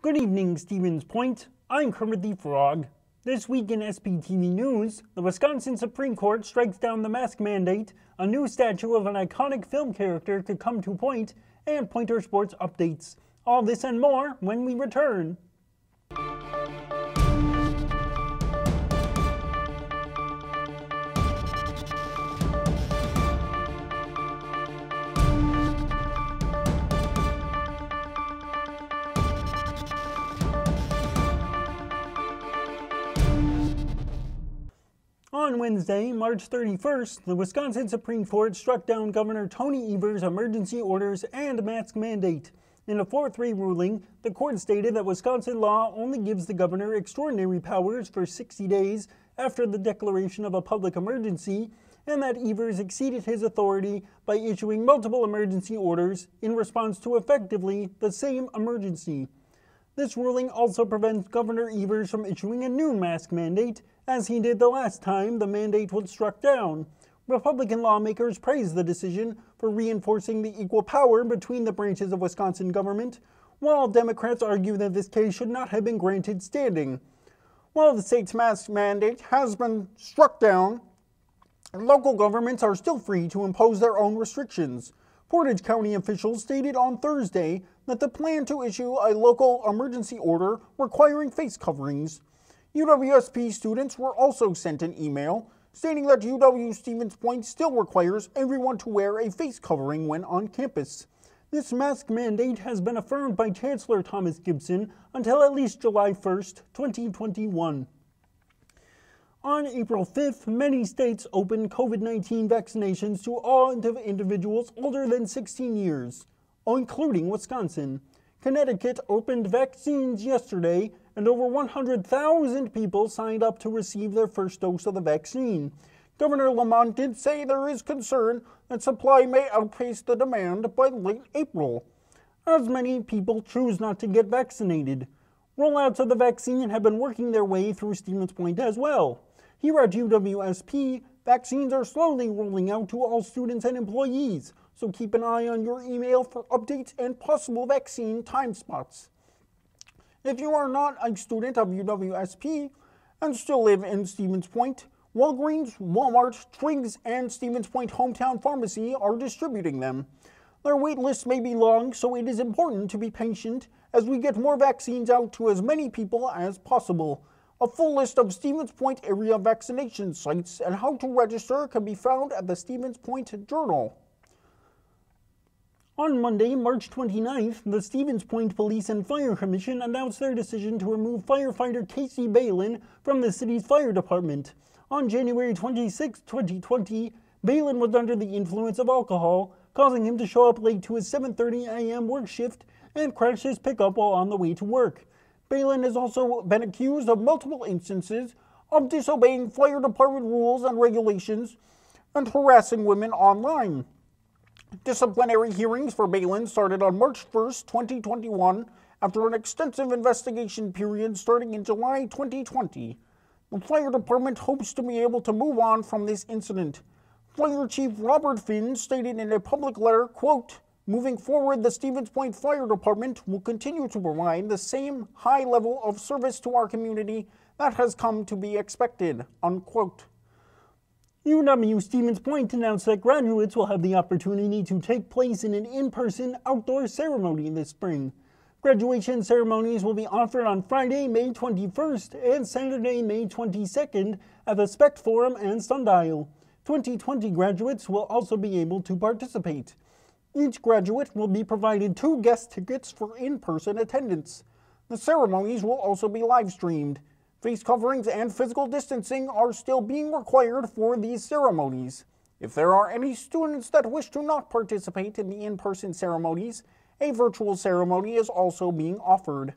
Good evening, Stevens Point. I'm Kermit the Frog. This week in SPTV News, the Wisconsin Supreme Court strikes down the mask mandate, a new statue of an iconic film character could come to point, and Pointer Sports updates. All this and more when we return. On Wednesday, March 31st, the Wisconsin Supreme Court struck down Governor Tony Evers' emergency orders and mask mandate. In a 4-3 ruling, the court stated that Wisconsin law only gives the governor extraordinary powers for 60 days after the declaration of a public emergency, and that Evers exceeded his authority by issuing multiple emergency orders in response to effectively the same emergency. This ruling also prevents Governor Evers from issuing a new mask mandate, as he did the last time the mandate was struck down. Republican lawmakers praised the decision for reinforcing the equal power between the branches of Wisconsin government, while Democrats argue that this case should not have been granted standing. While the state's mask mandate has been struck down, local governments are still free to impose their own restrictions. Portage County officials stated on Thursday that the plan to issue a local emergency order requiring face coverings. UWSP students were also sent an email stating that UW-Stevens Point still requires everyone to wear a face covering when on campus. This mask mandate has been affirmed by Chancellor Thomas Gibson until at least July 1st, 2021. On April 5th, many states opened COVID-19 vaccinations to all individuals older than 16 years, including Wisconsin. Connecticut opened vaccines yesterday, and over 100,000 people signed up to receive their first dose of the vaccine. Governor Lamont did say there is concern that supply may outpace the demand by late April, as many people choose not to get vaccinated. Rollouts of the vaccine have been working their way through Stevens Point as well. Here at UWSP, vaccines are slowly rolling out to all students and employees, so keep an eye on your email for updates and possible vaccine time spots. If you are not a student of UWSP and still live in Stevens Point, Walgreens, Walmart, Triggs, and Stevens Point Hometown Pharmacy are distributing them. Their wait list may be long, so it is important to be patient as we get more vaccines out to as many people as possible. A full list of Stevens Point area vaccination sites and how to register can be found at the Stevens Point Journal. On Monday, March 29th, the Stevens Point Police and Fire Commission announced their decision to remove firefighter Casey Balin from the city's fire department. On January 26, 2020, Balin was under the influence of alcohol, causing him to show up late to his 7:30 a.m. work shift and crash his pickup while on the way to work. Balin has also been accused of multiple instances of disobeying fire department rules and regulations and harassing women online. Disciplinary hearings for Balin started on March 1st, 2021, after an extensive investigation period starting in July 2020. The fire department hopes to be able to move on from this incident. Fire Chief Robert Finn stated in a public letter, quote, "Moving forward, the Stevens Point Fire Department will continue to provide the same high level of service to our community that has come to be expected," unquote. UW-Stevens Point announced that graduates will have the opportunity to take place in an in-person outdoor ceremony this spring. Graduation ceremonies will be offered on Friday, May 21st and Saturday, May 22nd at the Spec Forum and Sundial. 2020 graduates will also be able to participate. Each graduate will be provided 2 guest tickets for in-person attendance. The ceremonies will also be live-streamed. Face coverings and physical distancing are still being required for these ceremonies. If there are any students that wish to not participate in the in-person ceremonies, a virtual ceremony is also being offered.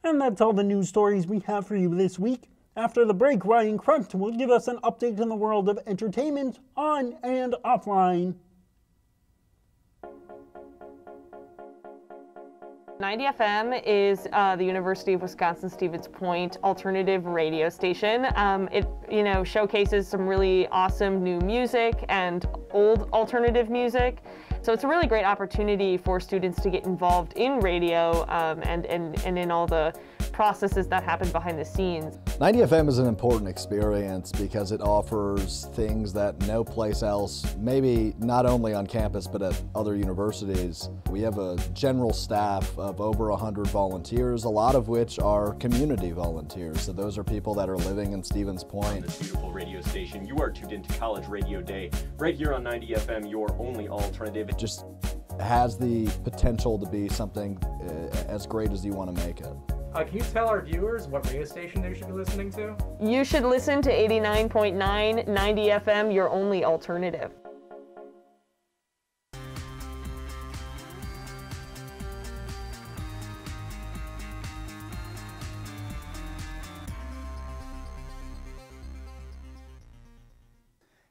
And that's all the news stories we have for you this week. After the break, Ryan Kreft will give us an update in the world of entertainment on and offline. 90 FM is the University of Wisconsin-Stevens Point alternative radio station. It showcases some really awesome new music and old alternative music. So it's a really great opportunity for students to get involved in radio and in all the processes that happen behind the scenes. 90 FM is an important experience because it offers things that no place else, maybe not only on campus but at other universities. We have a general staff of over 100 volunteers, a lot of which are community volunteers. So those are people that are living in Stevens Point. On this beautiful radio station, you are tuned into College Radio Day, right here on 90 FM, your only alternative. It just has the potential to be something as great as you want to make it. Can you tell our viewers what radio station they should be listening to? You should listen to 89.9, 90 FM, your only alternative.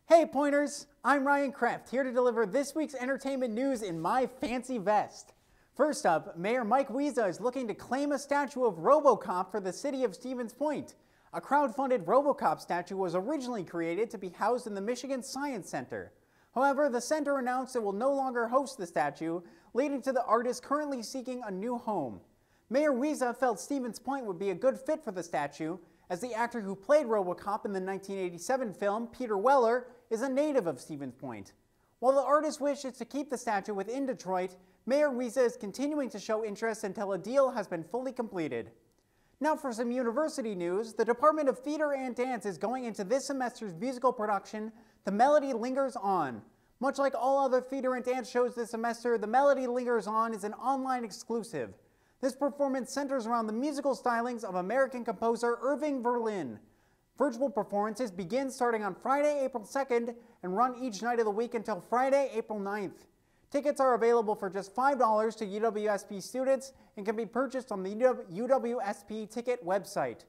Hey Pointers, I'm Ryan Kreft, here to deliver this week's entertainment news in my fancy vest. First up, Mayor Mike Wiesa is looking to claim a statue of RoboCop for the city of Stevens Point. A crowd-funded RoboCop statue was originally created to be housed in the Michigan Science Center. However, the center announced it will no longer host the statue, leading to the artist currently seeking a new home. Mayor Wiesa felt Stevens Point would be a good fit for the statue, as the actor who played RoboCop in the 1987 film, Peter Weller, is a native of Stevens Point. While the artist wishes to keep the statue within Detroit, Mayor Wiesa is continuing to show interest until a deal has been fully completed. Now for some university news, the Department of Theater and Dance is going into this semester's musical production, The Melody Lingers On. Much like all other theater and dance shows this semester, The Melody Lingers On is an online exclusive. This performance centers around the musical stylings of American composer Irving Berlin. Virtual performances begin starting on Friday, April 2nd and run each night of the week until Friday, April 9th. Tickets are available for just $5 to UWSP students and can be purchased on the UWSP ticket website.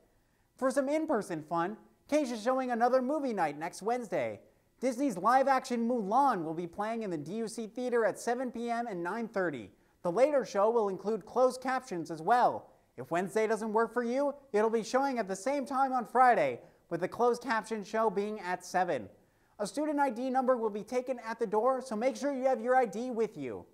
For some in-person fun, Cage is showing another movie night next Wednesday. Disney's live-action Mulan will be playing in the DUC Theater at 7 p.m. and 9:30. The later show will include closed captions as well. If Wednesday doesn't work for you, it'll be showing at the same time on Friday, with the closed caption show being at 7. A student ID number will be taken at the door, so make sure you have your ID with you.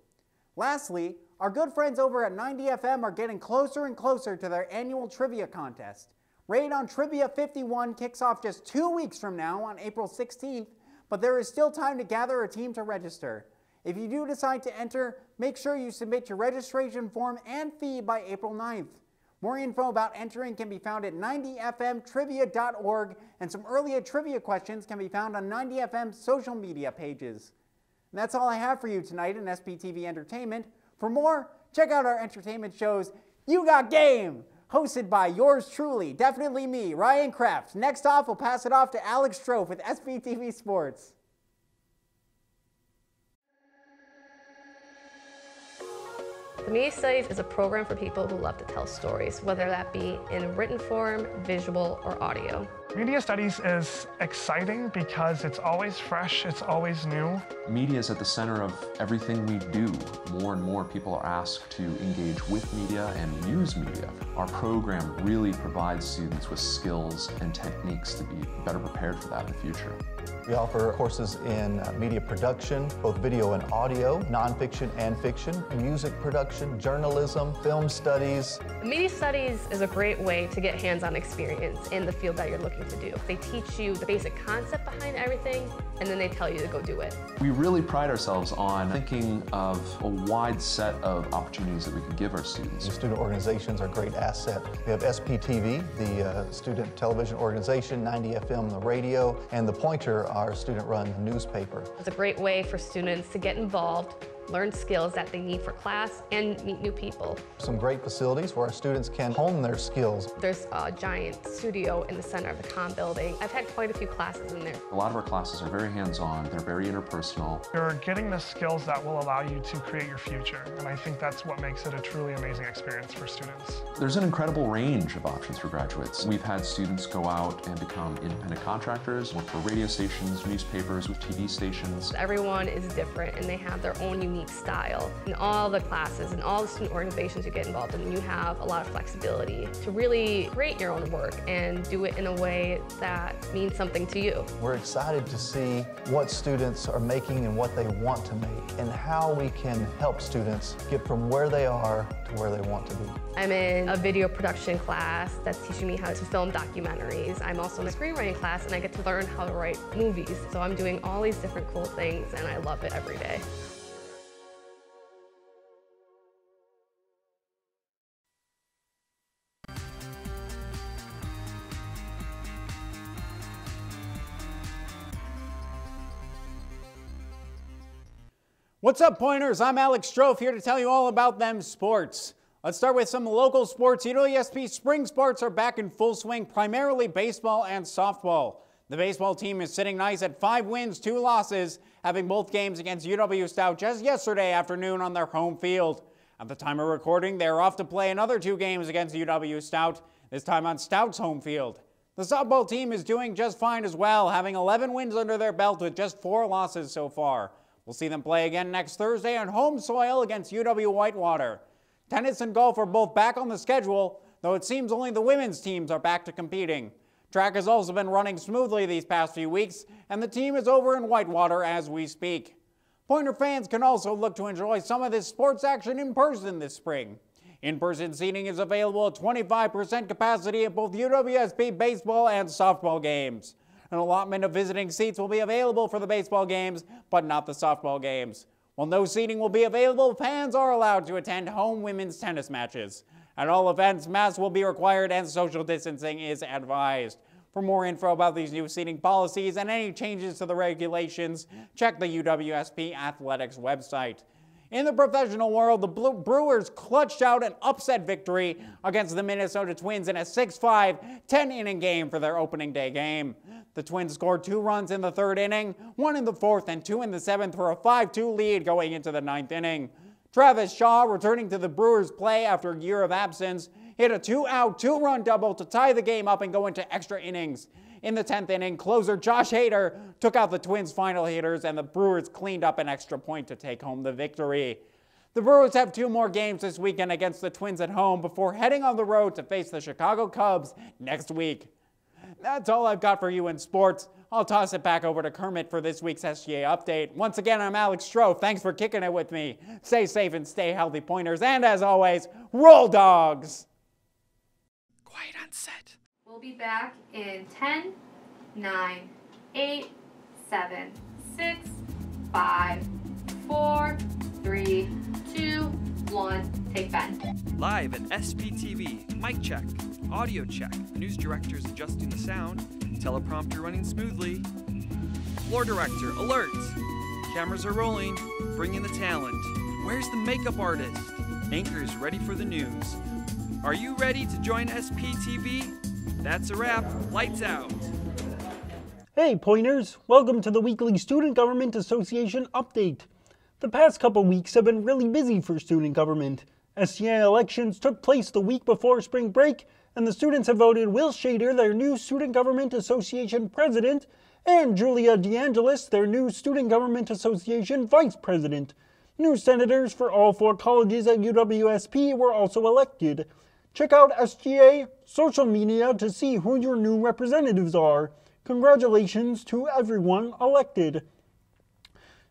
Lastly, our good friends over at 90 FM are getting closer and closer to their annual trivia contest. Raid on Trivia 51 kicks off just 2 weeks from now on April 16th, but there is still time to gather a team to register. If you do decide to enter, make sure you submit your registration form and fee by April 9th. More info about entering can be found at 90fmtrivia.org, and some earlier trivia questions can be found on 90FM's social media pages. And that's all I have for you tonight in SPTV Entertainment. For more, check out our entertainment shows You Got Game, hosted by yours truly, definitely me, Ryan Kreft. Next off, we'll pass it off to Alex Strofe with SPTV Sports. The Media Studies is a program for people who love to tell stories, whether that be in written form, visual, or audio. Media Studies is exciting because it's always fresh, it's always new. Media is at the center of everything we do. More and more people are asked to engage with media and use media. Our program really provides students with skills and techniques to be better prepared for that in the future. We offer courses in media production, both video and audio, nonfiction and fiction, music production, journalism, film studies. Media Studies is a great way to get hands-on experience in the field that you're looking to do. They teach you the basic concept behind everything, and then they tell you to go do it. We really pride ourselves on thinking of a wide set of opportunities that we can give our students. The student organizations are a great asset. We have SPTV, the student television organization, 90 FM, the radio, and The Pointer, our student-run newspaper. It's a great way for students to get involved, learn skills that they need for class, and meet new people. Some great facilities where our students can hone their skills. There's a giant studio in the center of the comm building. I've had quite a few classes in there. A lot of our classes are very hands-on, they're very interpersonal. You're getting the skills that will allow you to create your future, and I think that's what makes it a truly amazing experience for students. There's an incredible range of options for graduates. We've had students go out and become independent contractors, work for radio stations, newspapers, with TV stations. Everyone is different, and they have their own unique style. In all the classes and all the student organizations you get involved in, you have a lot of flexibility to really create your own work and do it in a way that means something to you. We're excited to see what students are making and what they want to make, and how we can help students get from where they are to where they want to be. I'm in a video production class that's teaching me how to film documentaries. I'm also in a screenwriting class, and I get to learn how to write movies. So I'm doing all these different cool things, and I love it every day. What's up, Pointers? I'm Alex Strofe, here to tell you all about them sports. Let's start with some local sports. UWSP spring sports are back in full swing, primarily baseball and softball. The baseball team is sitting nice at 5 wins, 2 losses, having both games against UW Stout just yesterday afternoon on their home field. At the time of recording, they are off to play another 2 games against UW Stout, this time on Stout's home field. The softball team is doing just fine as well, having 11 wins under their belt with just 4 losses so far. We'll see them play again next Thursday on home soil against UW Whitewater. Tennis and golf are both back on the schedule, though it seems only the women's teams are back to competing. Track has also been running smoothly these past few weeks, and the team is over in Whitewater as we speak. Pointer fans can also look to enjoy some of this sports action in person this spring. In-person seating is available at 25% capacity at both UWSP baseball and softball games. An allotment of visiting seats will be available for the baseball games, but not the softball games. While no seating will be available, fans are allowed to attend home women's tennis matches. At all events, masks will be required and social distancing is advised. For more info about these new seating policies and any changes to the regulations, check the UWSP Athletics website. In the professional world, the Brewers clutched out an upset victory against the Minnesota Twins in a 6-5, 10-inning game for their opening day game. The Twins scored 2 runs in the 3rd inning, 1 in the 4th and 2 in the 7th for a 5-2 lead going into the 9th inning. Travis Shaw, returning to the Brewers' play after a year of absence, hit a 2-out, 2-run double to tie the game up and go into extra innings. In the 10th inning, closer Josh Hader took out the Twins' final hitters, and the Brewers cleaned up an extra point to take home the victory. The Brewers have 2 more games this weekend against the Twins at home before heading on the road to face the Chicago Cubs next week. That's all I've got for you in sports. I'll toss it back over to Kermit for this week's SGA update. Once again, I'm Alex Strofe. Thanks for kicking it with me. Stay safe and stay healthy, Pointers. And as always, roll dogs! Quiet on set. We'll be back in 10, 9, 8, 7, 6, 5, 4, 3, 2, 1. Take Ben. Live at SPTV. Mic check. Audio check. News directors adjusting the sound. Teleprompter running smoothly. Floor director, alert! Cameras are rolling. Bring in the talent. Where's the makeup artist? Anchors ready for the news. Are you ready to join SPTV? That's a wrap. Lights out. Hey Pointers, welcome to the weekly Student Government Association update. The past couple weeks have been really busy for student government. SGA elections took place the week before spring break, and the students have voted Will Shader, their new Student Government Association president, and Julia DeAngelis, their new Student Government Association vice president. New senators for all 4 colleges at UWSP were also elected. Check out SGA social media to see who your new representatives are. Congratulations to everyone elected.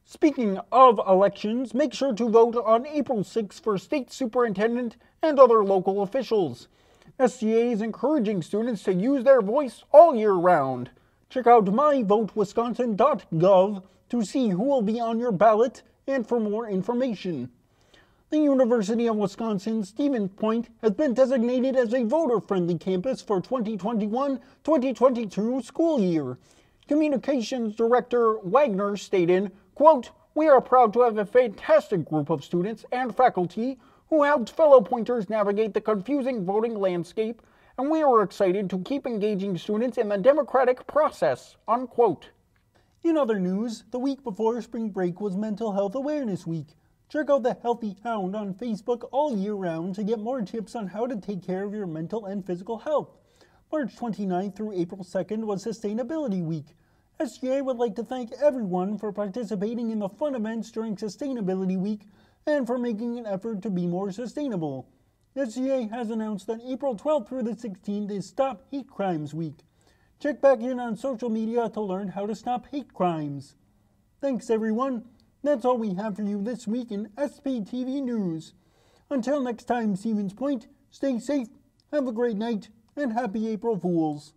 Speaking of elections, make sure to vote on April 6th for state superintendent and other local officials. SGA is encouraging students to use their voice all year round. Check out myvotewisconsin.gov to see who will be on your ballot and for more information. The University of Wisconsin-Stevens Point has been designated as a voter-friendly campus for 2021-2022 school year. Communications Director Wegner stated, quote, "We are proud to have a fantastic group of students and faculty who helped fellow Pointers navigate the confusing voting landscape, and we are excited to keep engaging students in the democratic process," unquote. In other news, the week before spring break was Mental Health Awareness Week. Check out the Healthy Hound on Facebook all year round to get more tips on how to take care of your mental and physical health. March 29th through April 2nd was Sustainability Week. SGA would like to thank everyone for participating in the fun events during Sustainability Week and for making an effort to be more sustainable. SGA has announced that April 12th through the 16th is Stop Hate Crimes Week. Check back in on social media to learn how to stop hate crimes. Thanks everyone. That's all we have for you this week in SPTV News. Until next time, Stevens Point, stay safe, have a great night, and happy April Fools.